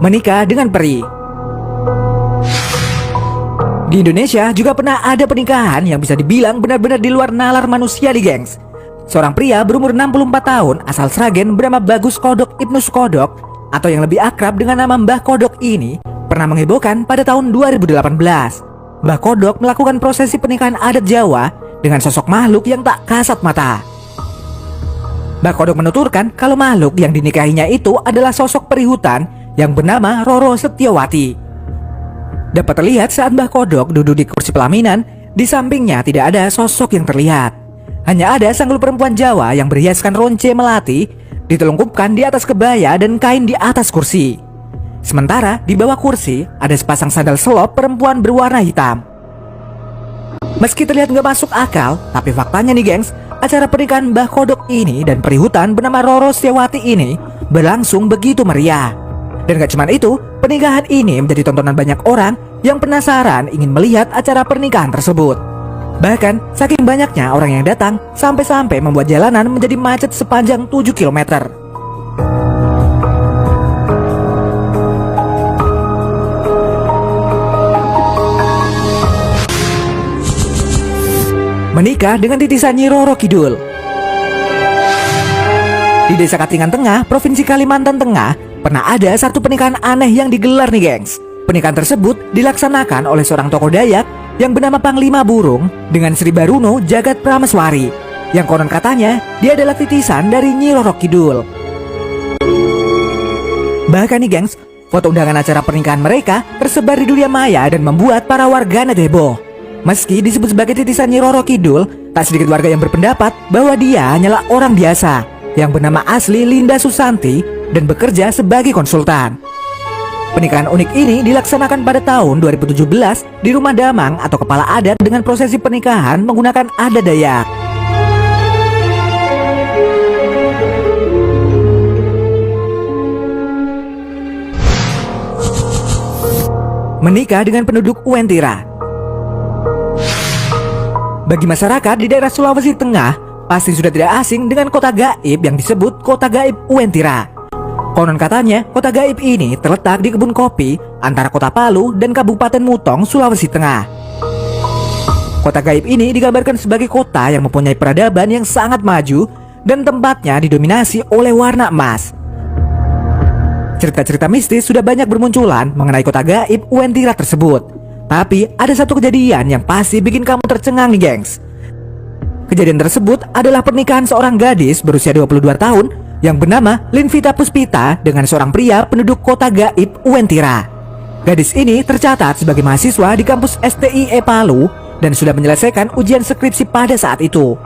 Menikah dengan peri. Di Indonesia juga pernah ada pernikahan yang bisa dibilang benar-benar di luar nalar manusia nih gengs. Seorang pria berumur 64 tahun asal Sragen bernama Bagus Kodok Ibnu Sukodok atau yang lebih akrab dengan nama Mbah Kodok ini pernah menghebohkan pada tahun 2018. Mbah Kodok melakukan prosesi pernikahan adat Jawa dengan sosok makhluk yang tak kasat mata. Mbah Kodok menuturkan kalau makhluk yang dinikahinya itu adalah sosok peri hutan yang bernama Roro Setiawati. Dapat terlihat saat Mbah Kodok duduk di kursi pelaminan, di sampingnya tidak ada sosok yang terlihat. Hanya ada sanggul perempuan Jawa yang berhiaskan ronce melati, ditelungkupkan di atas kebaya dan kain di atas kursi. Sementara di bawah kursi ada sepasang sandal selop perempuan berwarna hitam. Meski terlihat nggak masuk akal, tapi faktanya nih gengs, acara pernikahan Mbah Kodok ini dan peri hutan bernama Roro Setiawati ini berlangsung begitu meriah. Dan gak cuma itu, pernikahan ini menjadi tontonan banyak orang yang penasaran ingin melihat acara pernikahan tersebut. Bahkan, saking banyaknya orang yang datang, sampai-sampai membuat jalanan menjadi macet sepanjang 7 km. Menikah dengan titisan Nyi Roro Kidul. Di Desa Katingan Tengah, Provinsi Kalimantan Tengah, pernah ada satu pernikahan aneh yang digelar nih gengs. Pernikahan tersebut dilaksanakan oleh seorang tokoh Dayak yang bernama Panglima Burung dengan Sri Baruno Jagat Prameswari, yang konon katanya dia adalah titisan dari Nyi Roro Kidul. Bahkan nih gengs, foto undangan acara pernikahan mereka tersebar di dunia maya dan membuat para warganet heboh. Meski disebut sebagai titisan Nyi Roro Kidul, tak sedikit warga yang berpendapat bahwa dia hanyalah orang biasa yang bernama asli Linda Susanti dan bekerja sebagai konsultan. Pernikahan unik ini dilaksanakan pada tahun 2017 di Rumah Damang atau Kepala Adat dengan prosesi pernikahan menggunakan adat Dayak. Menikah dengan penduduk Uwentira. Bagi masyarakat di daerah Sulawesi Tengah, pasti sudah tidak asing dengan kota gaib yang disebut Kota Gaib Uwentira. Konon katanya, kota gaib ini terletak di kebun kopi antara kota Palu dan Kabupaten Mutong, Sulawesi Tengah. Kota gaib ini digambarkan sebagai kota yang mempunyai peradaban yang sangat maju dan tempatnya didominasi oleh warna emas. Cerita-cerita mistis sudah banyak bermunculan mengenai kota gaib Uwentira tersebut. Tapi ada satu kejadian yang pasti bikin kamu tercengang nih gengs. Kejadian tersebut adalah pernikahan seorang gadis berusia 22 tahun yang bernama Linvita Puspita dengan seorang pria penduduk kota gaib Uwentira. Gadis ini tercatat sebagai mahasiswa di kampus STIE Palu dan sudah menyelesaikan ujian skripsi pada saat itu.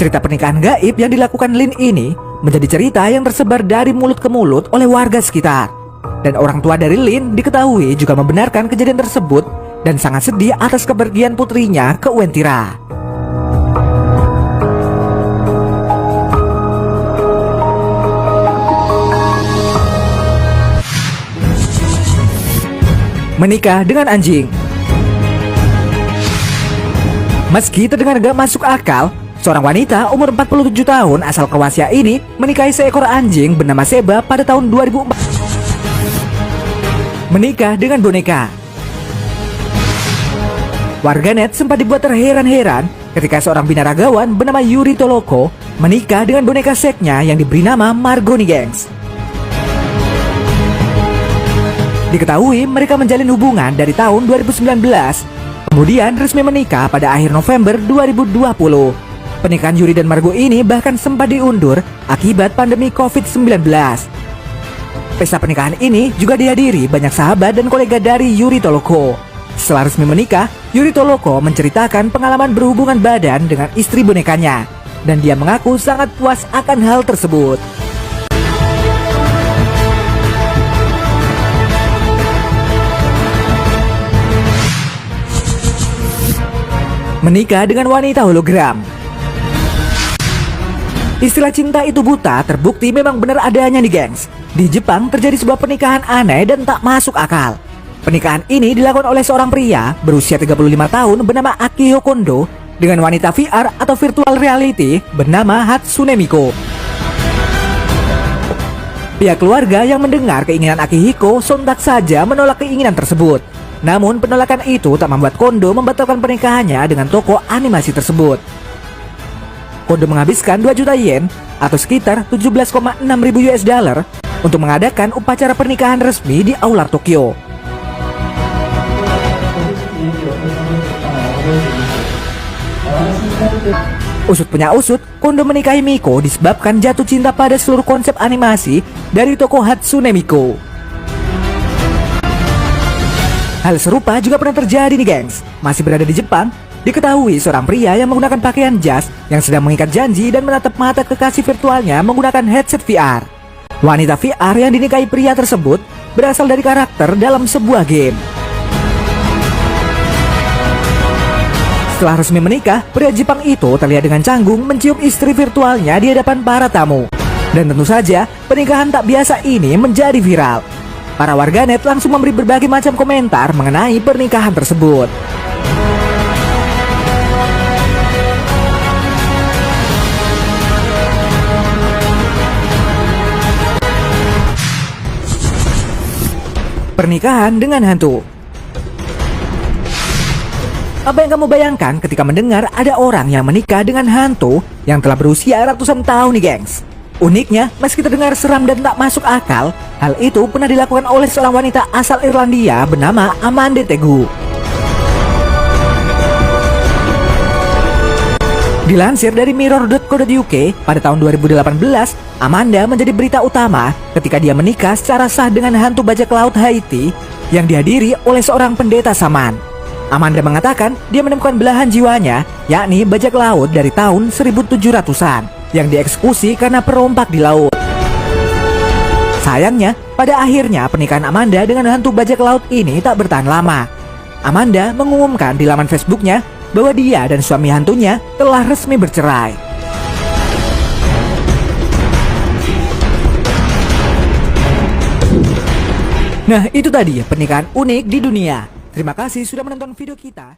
Cerita pernikahan gaib yang dilakukan Lin ini menjadi cerita yang tersebar dari mulut ke mulut oleh warga sekitar. Dan orang tua dari Lin diketahui juga membenarkan kejadian tersebut dan sangat sedih atas kepergian putrinya ke Uwentira. Menikah dengan anjing. Meski terdengar gak masuk akal, seorang wanita umur 47 tahun asal Kroasia ini menikahi seekor anjing bernama Seba pada tahun 2004. Menikah dengan boneka. Warganet sempat dibuat terheran-heran ketika seorang binaragawan bernama Yuri Toloko menikah dengan boneka seknya yang diberi nama Margo nih gengs. Diketahui mereka menjalin hubungan dari tahun 2019, kemudian resmi menikah pada akhir November 2020. Pernikahan Yuri dan Margo ini bahkan sempat diundur akibat pandemi COVID-19. Pesta pernikahan ini juga dihadiri banyak sahabat dan kolega dari Yuri Toloko. Setelah resmi menikah, Yuri Toloko menceritakan pengalaman berhubungan badan dengan istri bonekanya, dan dia mengaku sangat puas akan hal tersebut. Menikah dengan wanita hologram. Istilah cinta itu buta terbukti memang benar adanya nih gengs. Di Jepang terjadi sebuah pernikahan aneh dan tak masuk akal. Pernikahan ini dilakukan oleh seorang pria berusia 35 tahun bernama Akihiko Kondo dengan wanita VR atau virtual reality bernama Hatsune Miku. Pihak keluarga yang mendengar keinginan Akihiko sontak saja menolak keinginan tersebut. Namun penolakan itu tak membuat Kondo membatalkan pernikahannya dengan tokoh animasi tersebut. Kondo menghabiskan 2 juta yen atau sekitar 17,6 ribu US dollar untuk mengadakan upacara pernikahan resmi di Aula Tokyo. Usut punya usut, Kondo menikahi Miko disebabkan jatuh cinta pada seluruh konsep animasi dari toko Hatsune Miku. Hal serupa juga pernah terjadi nih gengs. Masih berada di Jepang, diketahui seorang pria yang menggunakan pakaian jas yang sedang mengikat janji dan menatap mata kekasih virtualnya menggunakan headset VR. Wanita VR yang dinikahi pria tersebut berasal dari karakter dalam sebuah game. Setelah resmi menikah, pria Jepang itu terlihat dengan canggung mencium istri virtualnya di hadapan para tamu. Dan tentu saja, pernikahan tak biasa ini menjadi viral. Para warganet langsung memberi berbagai macam komentar mengenai pernikahan tersebut. Pernikahan dengan hantu. Apa yang kamu bayangkan ketika mendengar ada orang yang menikah dengan hantu yang telah berusia ratusan tahun nih gengs? Uniknya, meski terdengar seram dan tak masuk akal, hal itu pernah dilakukan oleh seorang wanita asal Irlandia bernama Amanda Tegu. Dilansir dari mirror.co.uk, pada tahun 2018, Amanda menjadi berita utama ketika dia menikah secara sah dengan hantu bajak laut Haiti yang dihadiri oleh seorang pendeta Saman. Amanda mengatakan dia menemukan belahan jiwanya, yakni bajak laut dari tahun 1700-an, yang dieksekusi karena perompak di laut. Sayangnya, pada akhirnya pernikahan Amanda dengan hantu bajak laut ini tak bertahan lama. Amanda mengumumkan di laman Facebooknya bahwa dia dan suami hantunya telah resmi bercerai. Nah, itu tadi pernikahan unik di dunia. Terima kasih sudah menonton video kita.